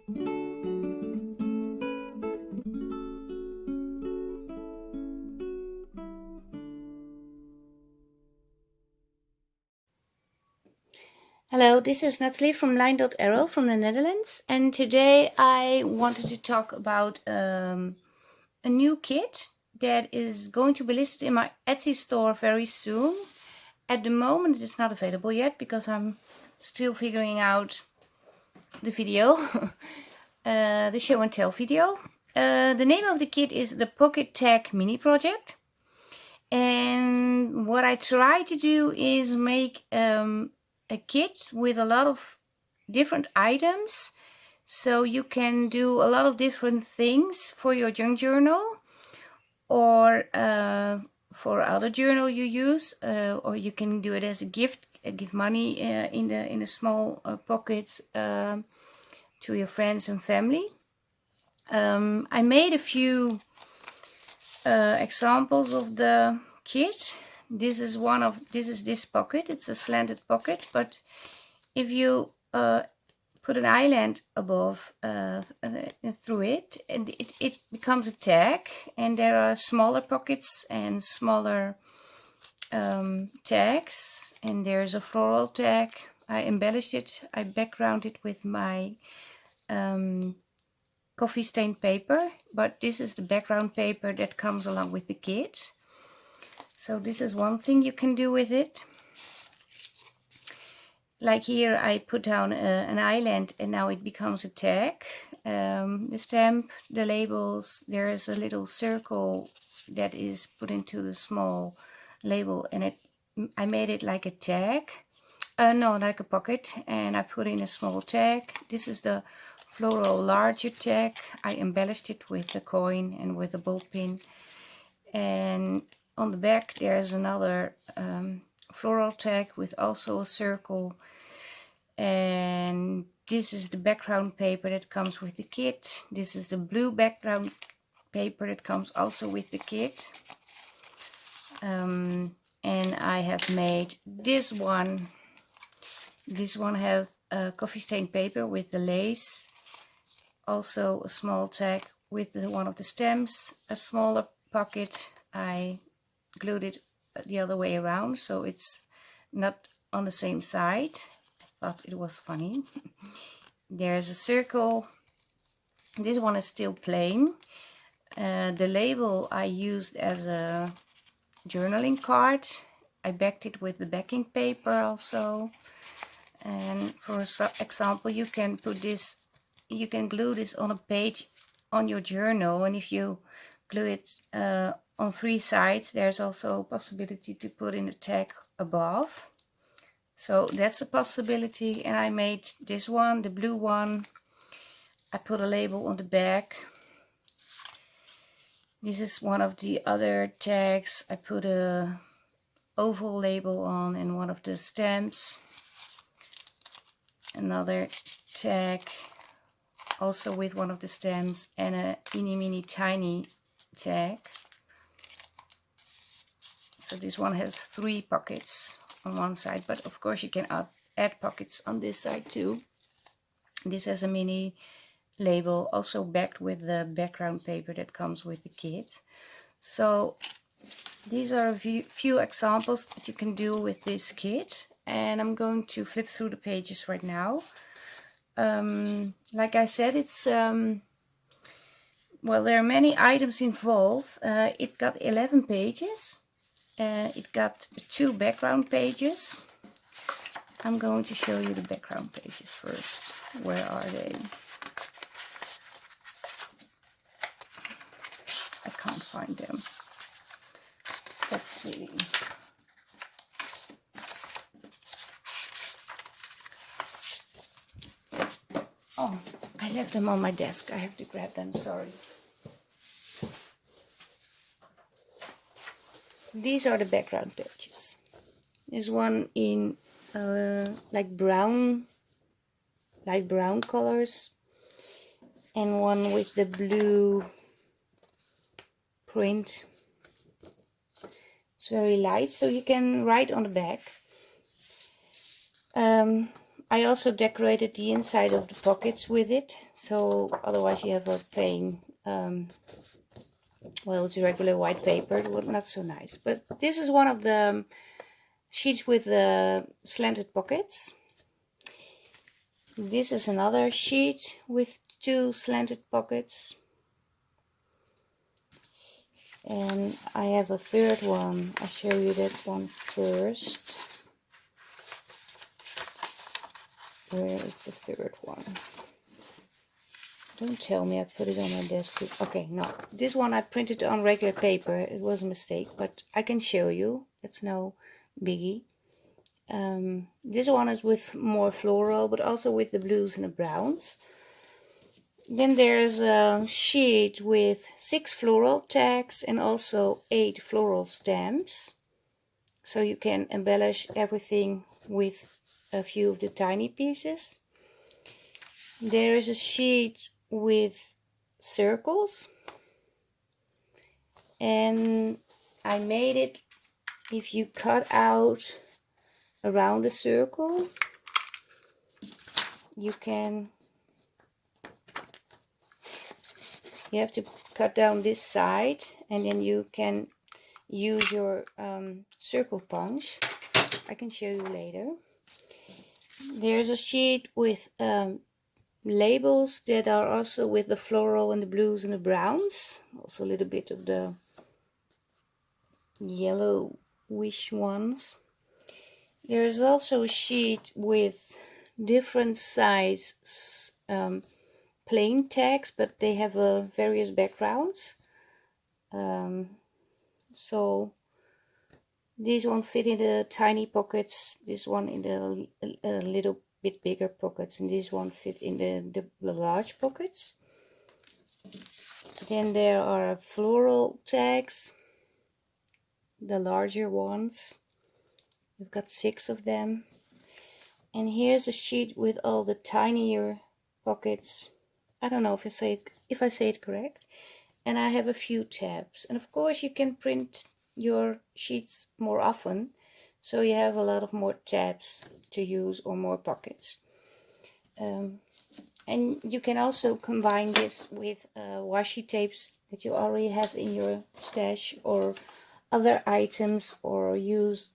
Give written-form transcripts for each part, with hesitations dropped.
Hello, this is Natalie from Line.arrow from the Netherlands, and today I wanted to talk about a new kit that is going to be listed in my Etsy store very soon. At the moment it is not available yet because I'm still figuring out the video, the show and tell video. The name of the kit is the Pocket Tag Mini Project, and what I try to do is make a kit with a lot of different items, so you can do a lot of different things for your junk journal or for other journal you use, or you can do it as a gift, give money in the small pockets to your friends and family. I made a few examples of the kit. This is this pocket. It's a slanted pocket, but if you put an island above through it, and it becomes a tag, and there are smaller pockets and smaller tags, and there's a floral tag. I embellished it, I backgrounded it with my coffee stained paper, but this is the background paper that comes along with the kit. So this is one thing you can do with it. Like here I put down an island, and now it becomes a tag. The stamp, the labels, there is a little circle that is put into the small label, and I made it like a tag. No, like a pocket, and I put in a small tag. This is the floral larger tag. I embellished it with a coin and with a ball pin. And on the back there's another floral tag with also a circle. And this is the background paper that comes with the kit. This is the blue background paper that comes also with the kit. And I have made this one. This one have coffee stained paper with the lace. Also a small tag with one of the stamps. A smaller pocket. I glued it the other way around, so it's not on the same side. I thought it was funny. There's a circle. This one is still plain. The label I used as a journaling card. I backed it with the backing paper also. And for example, you can put this, you can glue this on a page on your journal, and if you glue it on 3 sides, there's also a possibility to put in a tag above. So that's a possibility. And I made this one, the blue one. I put a label on the back. This is one of the other tags. I put a oval label on and one of the stamps. Another tag also with one of the stamps, and a mini tiny tag. So this one has 3 pockets on one side, but of course you can add pockets on this side too. This has a mini label, also backed with the background paper that comes with the kit. So these are a few examples that you can do with this kit, and I'm going to flip through the pages right now. Like I said, it's well, there are many items involved. It got 11 pages. It got 2 background pages. I'm going to show you the background pages first. Where are they? I can't find them. Let's see. Oh, I left them on my desk. I have to grab them, sorry. These are the background pages. There's one in like brown, light brown colors, and one with the blue print. It's very light, so you can write on the back. I also decorated the inside of the pockets with it, so otherwise you have a plain, well, it's regular white paper. It was not so nice. But this is one of the sheets with the slanted pockets. This is another sheet with 2 slanted pockets. And I have a third one. I'll show you that one first. Where is the third one? Don't tell me I put it on my desk too. Okay, no. This one I printed on regular paper. It was a mistake, but I can show you. It's no biggie. This one is with more floral, but also with the blues and the browns. Then there's a sheet with 6 floral tags and also 8 floral stamps. So you can embellish everything with a few of the tiny pieces. There is a sheet with circles. And I made it, if you cut out around a circle, you have to cut down this side, and then you can use your circle punch. I can show you later. There's a sheet with labels that are also with the floral and the blues and the browns, also a little bit of the yellowish ones. There's also a sheet with different size plain tags, but they have various backgrounds. So these one fit in the tiny pockets, this one in the a little bit bigger pockets, and this one fit in the large pockets. Then there are floral tags, the larger ones. We've got 6 of them. And here's a sheet with all the tinier pockets. I don't know if I say it correct. And I have a few tabs. And of course you can print your sheets more often, so you have a lot of more tabs to use or more pockets. And you can also combine this with washi tapes that you already have in your stash, or other items, or use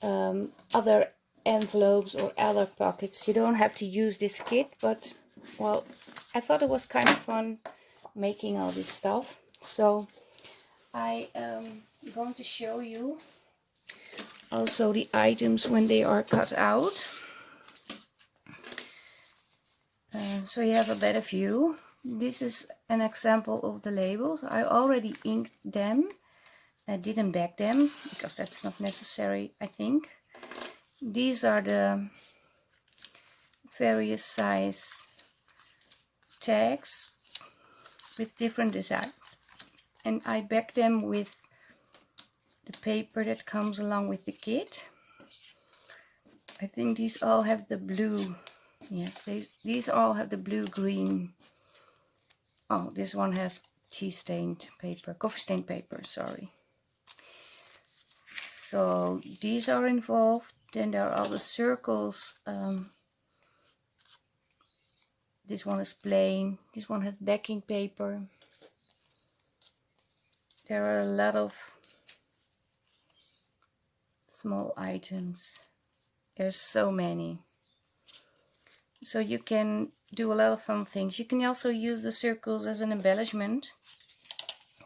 other envelopes or other pockets. You don't have to use this kit, but well, I thought it was kind of fun making all this stuff. So I am going to show you also the items when they are cut out, so you have a better view. This is an example of the labels. I already inked them. I didn't back them because that's not necessary, I think. These are the various size tags with different designs, and I back them with the paper that comes along with the kit. I think these all have the blue. Yes, these all have the blue green. Oh, this one has tea stained paper, coffee stained paper, sorry. So these are involved. Then there are all the circles. This one is plain. This one has backing paper. There are a lot of small items. There's so many. So you can do a lot of fun things. You can also use the circles as an embellishment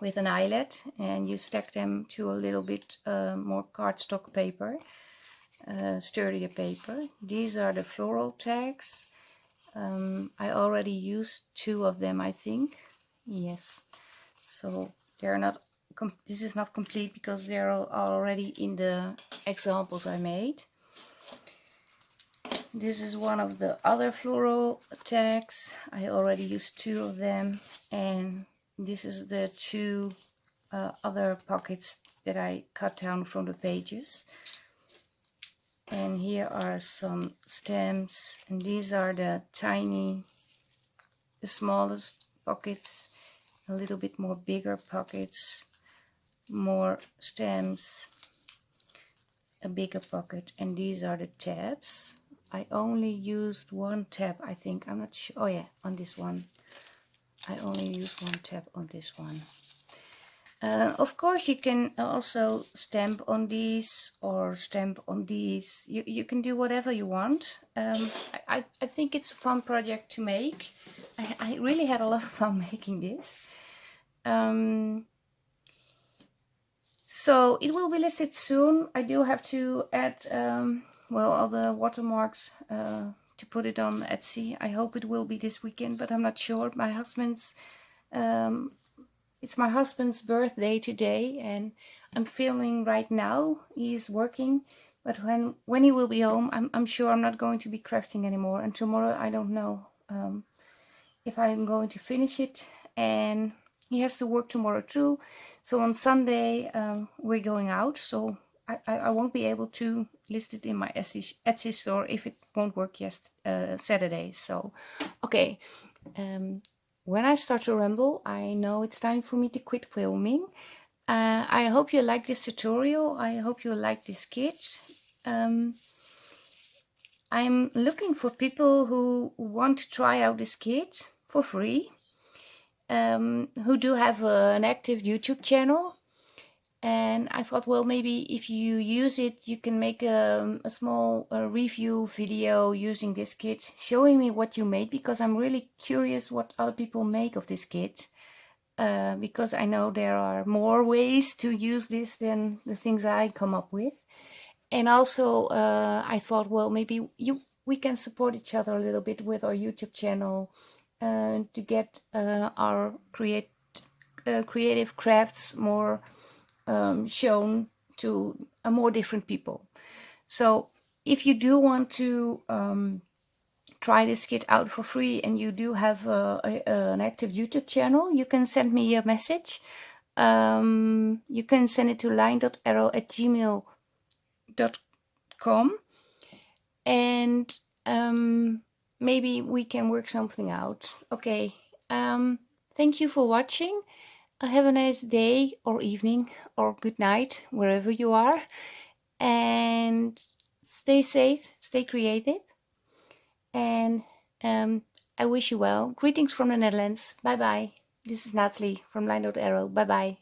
with an eyelet, and you stack them to a little bit more cardstock paper, sturdier paper. These are the floral tags. I already used 2 of them, I think. Yes. So they're not. This is not complete because they're already in the examples I made. This is one of the other floral tags. I already used 2 of them, and this is the 2 other pockets that I cut down from the pages. And here are some stamps, and these are the smallest pockets, a little bit more bigger pockets, more stamps, a bigger pocket, and these are the tabs. I only used one tab, I think. I'm not sure. Oh yeah, on this one. I only used one tab on this one. Of course, you can also stamp on these or stamp on these. You can do whatever you want. I think it's a fun project to make. I really had a lot of fun making this. So it will be listed soon. I do have to add, well, all the watermarks to put it on Etsy. I hope it will be this weekend, but I'm not sure. My husband's it's my husband's birthday today, and I'm filming right now. He's working, but when he will be home, I'm sure I'm not going to be crafting anymore. And tomorrow, I don't know if I'm going to finish it. And he has to work tomorrow too. So on Sunday, we're going out. So I won't be able to list it in my Etsy store if it won't work Saturday. So, okay. When I start to ramble, I know it's time for me to quit filming. I hope you like this tutorial. I hope you like this kit. I'm looking for people who want to try out this kit for free, who do have an active YouTube channel. And I thought, well, maybe if you use it, you can make a small review video using this kit, showing me what you made, because I'm really curious what other people make of this kit. Because I know there are more ways to use this than the things I come up with. And also, I thought, well, maybe we can support each other a little bit with our YouTube channel to get our creative crafts more shown to more different people. So if you do want to try this kit out for free and you do have an active YouTube channel, you can send me a message. You can send it to line.arrow@gmail.com, and maybe we can work something out. Okay, thank you for watching. Have a nice day or evening or good night, wherever you are. And stay safe, stay creative. And I wish you well. Greetings from the Netherlands. Bye bye. This is Natalie from Line.arrow. Bye bye.